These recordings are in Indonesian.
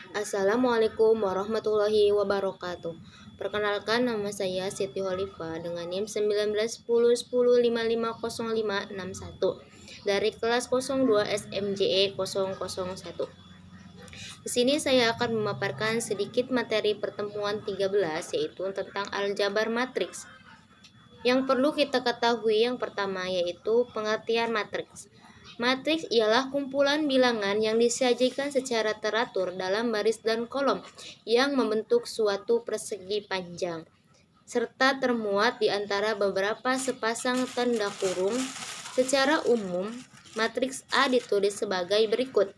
Assalamualaikum warahmatullahi wabarakatuh. Perkenalkan, nama saya Siti Holifa dengan NIM 191010550561 dari kelas 02 SMJE 001. Di sini saya akan memaparkan sedikit materi pertemuan 13, yaitu tentang aljabar matriks. Yang perlu kita ketahui yang pertama yaitu pengertian matriks. Matriks ialah kumpulan bilangan yang disajikan secara teratur dalam baris dan kolom yang membentuk suatu persegi panjang, serta termuat di antara beberapa sepasang tanda kurung. Secara umum, matriks A ditulis sebagai berikut.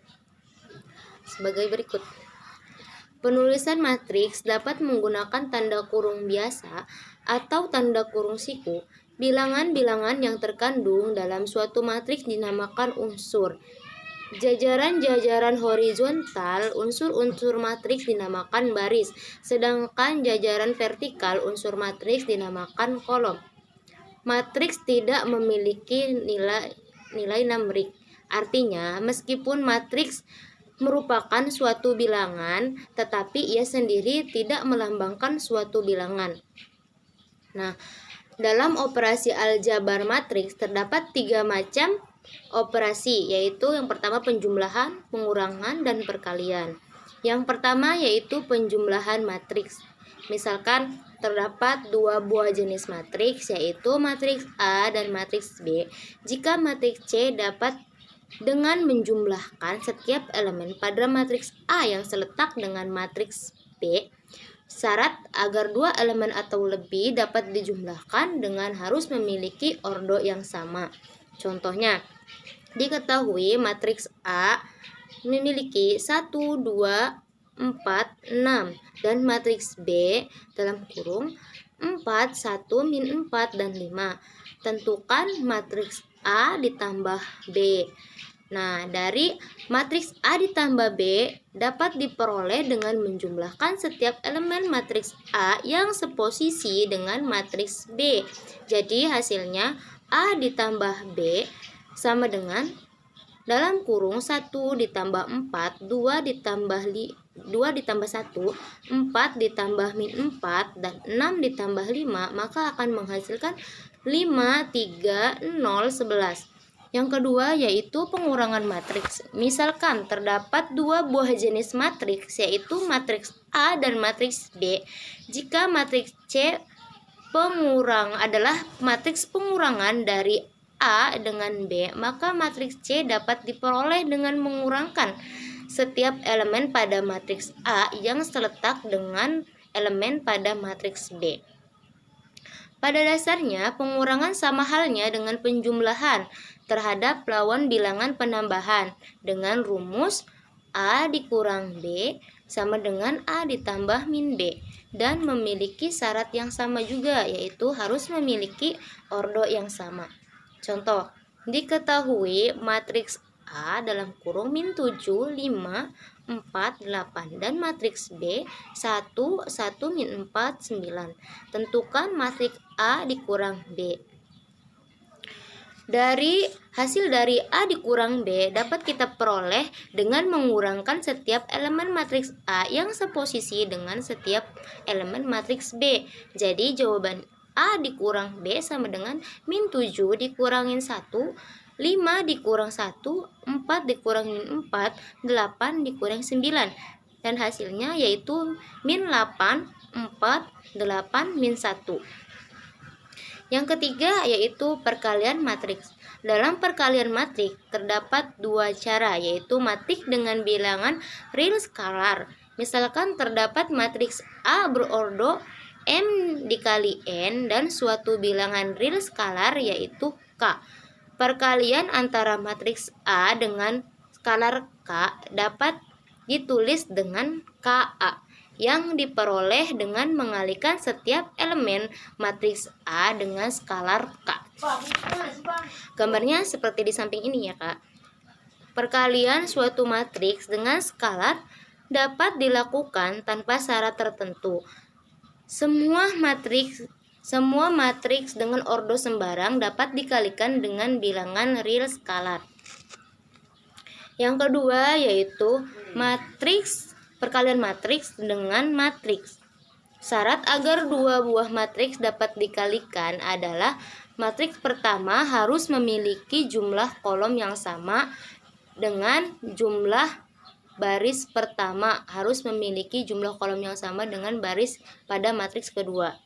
Penulisan matriks dapat menggunakan tanda kurung biasa atau tanda kurung siku. Bilangan-bilangan yang terkandung dalam suatu matriks dinamakan unsur. Jajaran-jajaran horizontal unsur-unsur matriks dinamakan baris, sedangkan jajaran vertikal unsur matriks dinamakan kolom. Matriks tidak memiliki nilai numerik. Artinya, meskipun matriks merupakan suatu bilangan, tetapi ia sendiri tidak melambangkan suatu bilangan. Nah, dalam operasi aljabar matriks terdapat 3 macam operasi, yaitu yang pertama penjumlahan, pengurangan, dan perkalian. Yang pertama yaitu penjumlahan matriks. Misalkan terdapat 2 buah jenis matriks, yaitu matriks A dan matriks B. Jika matriks C dapat dengan menjumlahkan setiap elemen pada matriks A yang seletak dengan matriks B. Syarat agar 2 elemen atau lebih dapat dijumlahkan dengan harus memiliki ordo yang sama. Contohnya, diketahui matriks A memiliki 1, 2, 4, 6 dan matriks B dalam kurung 4, 1, min 4, dan 5. Tentukan matriks A ditambah B. Nah, dari matriks A ditambah B dapat diperoleh dengan menjumlahkan setiap elemen matriks A yang seposisi dengan matriks B. Jadi hasilnya A ditambah B sama dengan dalam kurung 1 ditambah 4, 2 ditambah 1, 4 ditambah min 4, dan 6 ditambah 5, maka akan menghasilkan 5, 3, 0, 11. Yang kedua yaitu pengurangan matriks. Misalkan terdapat 2 buah jenis matriks, yaitu matriks A dan matriks B. Jika matriks C adalah matriks pengurangan dari A dengan B, maka matriks C dapat diperoleh dengan mengurangkan setiap elemen pada matriks A yang seletak dengan elemen pada matriks B. Pada dasarnya, pengurangan sama halnya dengan penjumlahan terhadap lawan bilangan penambahan dengan rumus A dikurang B sama dengan A ditambah min B, dan memiliki syarat yang sama juga, yaitu harus memiliki ordo yang sama. Contoh, diketahui matriks A dalam kurung min 7, 5, 4, 8 dan matriks B 1, 1, min 4, 9. Tentukan matriks A dikurang B. Dari hasil dari A dikurang B dapat kita peroleh dengan mengurangkan setiap elemen matriks A yang seposisi dengan setiap elemen matriks B. Jadi jawaban A dikurang B sama dengan min 7 dikurangin 1, 5 dikurang 1, 4 dikurangin 4, 8 dikurang 9. Dan hasilnya yaitu min 8, 4, 8, min 1. Yang ketiga yaitu perkalian matriks. Dalam perkalian matriks terdapat 2 cara, yaitu matriks dengan bilangan real skalar. Misalkan terdapat matriks A berordo M dikali N dan suatu bilangan real skalar yaitu K. Perkalian antara matriks A dengan skalar K dapat ditulis dengan KA yang diperoleh dengan mengalihkan setiap elemen matriks A dengan skalar K. Gambarnya seperti di samping ini ya, Kak. Perkalian suatu matriks dengan skalar dapat dilakukan tanpa syarat tertentu. Semua matriks dengan ordo sembarang dapat dikalikan dengan bilangan real skalar. Yang kedua yaitu matriks perkalian matriks dengan matriks. Syarat agar dua buah matriks dapat dikalikan adalah matriks pertama harus memiliki jumlah kolom yang sama dengan jumlah baris pertama harus memiliki jumlah kolom yang sama dengan baris pada matriks kedua.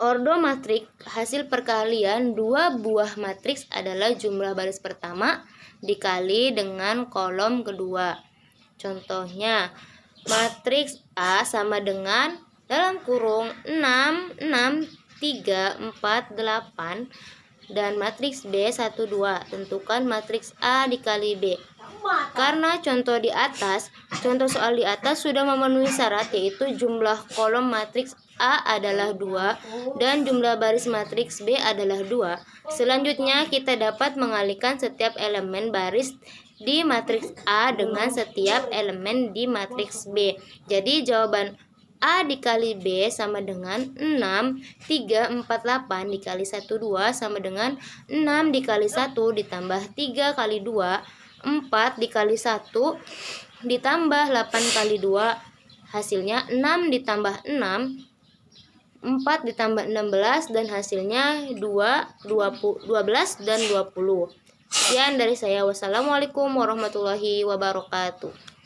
Ordo matriks hasil perkalian dua buah matriks adalah jumlah baris pertama dikali dengan kolom kedua. Contohnya, matriks A sama dengan dalam kurung 6, 6, 3, 4, 8 dan matriks B 1, 2. Tentukan matriks A dikali B. Karena contoh soal di atas sudah memenuhi syarat, yaitu jumlah kolom matriks A adalah 2 dan jumlah baris matriks B adalah 2. Selanjutnya kita dapat mengalihkan setiap elemen baris di matriks A dengan setiap elemen di matriks B. Jadi jawaban A dikali B sama dengan 6, 3, 4, 8 dikali 1, 2 sama dengan 6 dikali 1 ditambah 3 kali 2, 4 dikali 1 ditambah 8 kali 2, hasilnya 6 ditambah 6, 4 ditambah 16 dan hasilnya 12 dan 20. Sekian dari saya. Wassalamualaikum warahmatullahi wabarakatuh.